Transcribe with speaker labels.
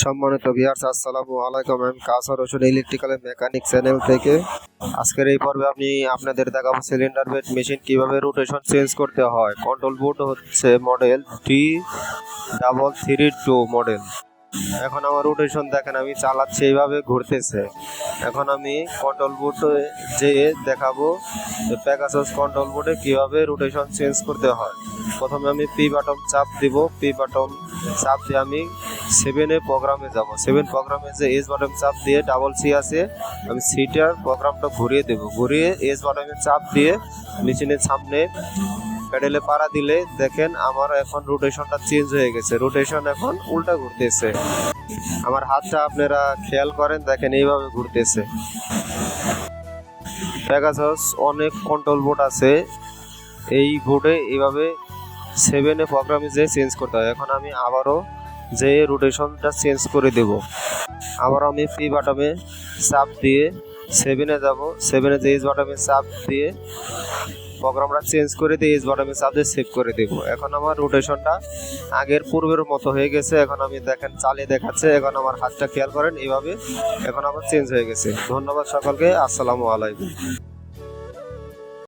Speaker 1: সম্মানিত ভিউয়ার্স, আসসালামু আলাইকুম। আমি কাউসার হোসেন ইলেকট্রিক্যাল মেকানিক চ্যানেল থেকে আজকের এই পর্বে আমি আপনাদের দেখাবো সিলিন্ডার বেড মেশিন কিভাবে রোটেশন চেঞ্জ করতে হয়। কন্ট্রোল বোর্ড হচ্ছে মডেল T332 মডেল। এখন আমার রোটেশন দেখেন, আমি চালাচ্ছি এইভাবে ঘুরতেছে। এখন আমি কন্ট্রোল বোর্ডে যেয়ে দেখাবো প্যাগাসাস কন্ট্রোল বোর্ডে কিভাবে রোটেশন চেঞ্জ করতে হয়। প্রথমে আমি পি বাটন চাপ দিব। পি বাটন চাপ দিয়ে আমি 7 প্রোগ্রামে যাব। 7 প্রোগ্রামে যে এস বাটন চাপ দিয়ে ডাবল সি আছে, আমি সিটার প্রোগ্রামটা ঘুরিয়ে দেব। ঘুরিয়ে এস বাটনে চাপ দিয়ে মেশিনের সামনে প্যাডেলে পাড়া দিলে দেখেন আমার এখন রোটেশনটা চেঞ্জ হয়ে গেছে। রোটেশন এখন উল্টা ঘুরতেছে। আমার হাতটা আপনারা খেয়াল করেন, দেখেন এইভাবে ঘুরতেছে। প্যাগাসাস অনেক কন্ট্রোল বোর্ড আছে, এই বোর্ডে এইভাবে 7 প্রোগ্রামে যে চেঞ্জ করতে হয়। এখন আমি আবারও যে রোটেশনটা চেঞ্জ করে দেব। আবার আমি পি বাটনে চাপ দিয়ে 7 যাব। 7 যে এস বাটনে চাপ দিয়ে প্রোগ্রামটা চেঞ্জ করে দিয়ে এস বাটনে চাপ দিয়ে সেভ করে দেব। এখন আমার রোটেশনটা আগের পূর্বের মতো হয়ে গেছে। এখন আমি দেখেন চালিয়ে দেখাচ্ছে। এখন আমার হাতটা খেয়াল করেন, এইভাবে এখন আমার চেঞ্জ হয়ে গেছে। ধন্যবাদ সকলকে। আসসালামু আলাইকুম।